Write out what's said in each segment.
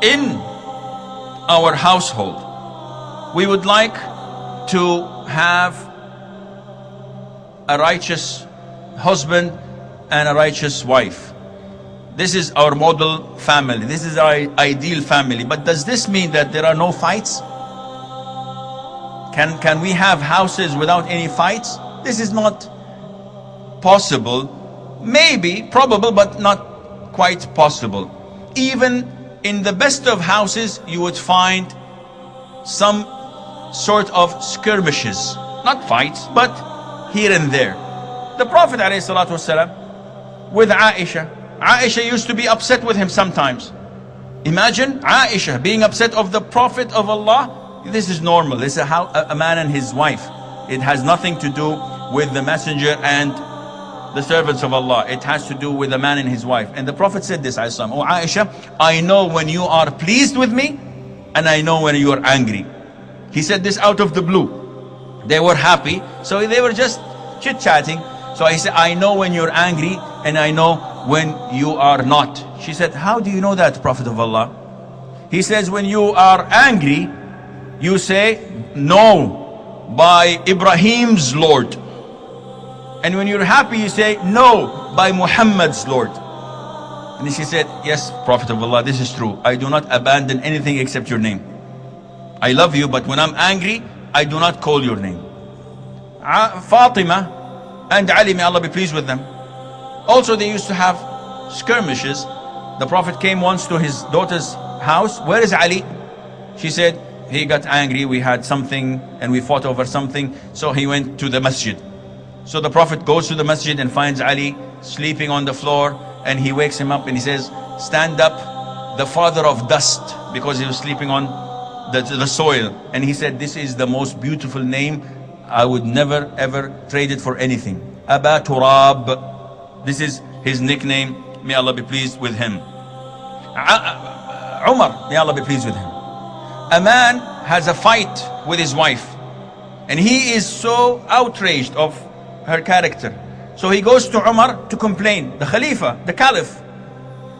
in our household, we would like to have a righteous husband and a righteous wife. This is our model family. This is our ideal family. But does this mean that there are no fights? Can we have houses without any fights? This is not possible. Maybe, probable, but not quite possible. Even in the best of houses, you would find some sort of skirmishes. Not fights, but here and there. The Prophet ﷺ with Aisha used to be upset with him sometimes. Imagine Aisha being upset of the Prophet of Allah. This is normal. This is a man and his wife. It has nothing to do with the messenger and the servants of Allah. It has to do with the man and his wife. And the Prophet said this, "Oh Aisha, I know when you are pleased with me, and I know when you are angry." He said this out of the blue. They were happy, so they were just chit-chatting. So he said, "I know when you're angry, and I know when you are not." She said, "How do you know that, Prophet of Allah?" He says, "When you are angry, you say no by Ibrahim's Lord. And when you're happy, you say no by Muhammad's Lord." And she said, "Yes, Prophet of Allah, this is true. I do not abandon anything except your name. I love you, but when I'm angry, I do not call your name." Fatima and Ali, may Allah be pleased with them, also they used to have skirmishes. The Prophet came once to his daughter's house. "Where is Ali?" She said, "He got angry, we had something and we fought over something, so he went to the masjid." So the Prophet goes to the masjid and finds Ali sleeping on the floor, and he wakes him up and he says, "Stand up, the father of dust," because he was sleeping on the soil. And he said, "This is the most beautiful name. I would never ever trade it for anything. Aba Turab." This is his nickname. May Allah be pleased with him. Umar, may Allah be pleased with him. A man has a fight with his wife, and he is so outraged of her character. So he goes to Umar to complain, the Khalifa, the Caliph.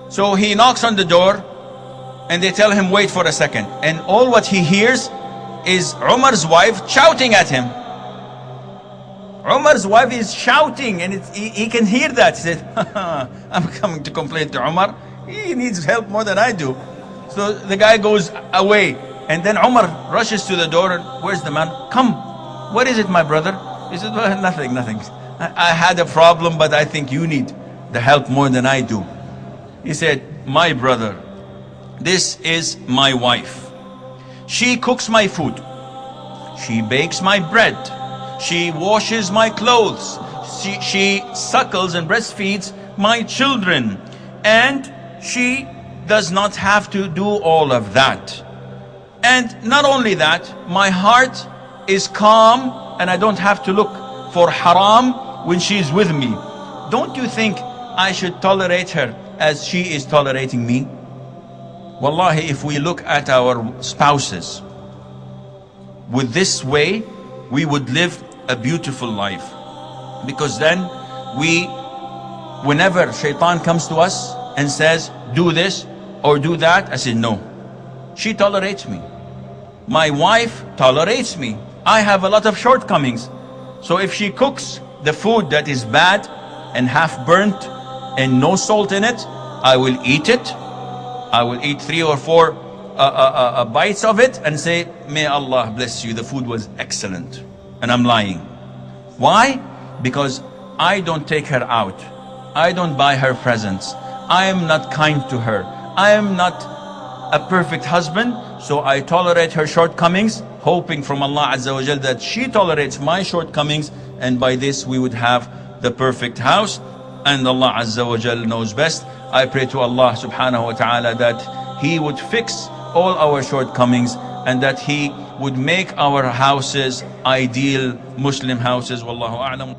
So he knocks on the door, and they tell him, "Wait for a second." And all what he hears is Umar's wife shouting at him. Umar's wife is shouting, and he can hear that. He said, "I'm coming to complain to Umar. He needs help more than I do." So the guy goes away, and then Umar rushes to the door, and "Where's the man? Come. What is it, my brother?" He said, "Well, nothing. I had a problem, but I think you need the help more than I do." He said, "My brother, this is my wife. She cooks my food. She bakes my bread. She washes my clothes. She suckles and breastfeeds my children. And she does not have to do all of that. And not only that, my heart is calm, and I don't have to look for haram when she's with me. Don't you think I should tolerate her as she is tolerating me?" Wallahi, if we look at our spouses with this way, we would live a beautiful life. Because then whenever shaitan comes to us and says, "Do this or do that," I say, "No, she tolerates me. My wife tolerates me. I have a lot of shortcomings. So if she cooks the food that is bad and half burnt and no salt in it, I will eat it. I will eat 3 or 4 bites of it and say, 'May Allah bless you, the food was excellent.' And I'm lying. Why? Because I don't take her out. I don't buy her presents. I am not kind to her. I am not a perfect husband, so I tolerate her shortcomings, hoping from Allah Azza wa Jal that she tolerates my shortcomings, and by this we would have the perfect house. And Allah Azza wa Jal knows best. I pray to Allah subhanahu wa ta'ala that He would fix all our shortcomings, and that He would make our houses ideal Muslim houses. Wallahu a'lam.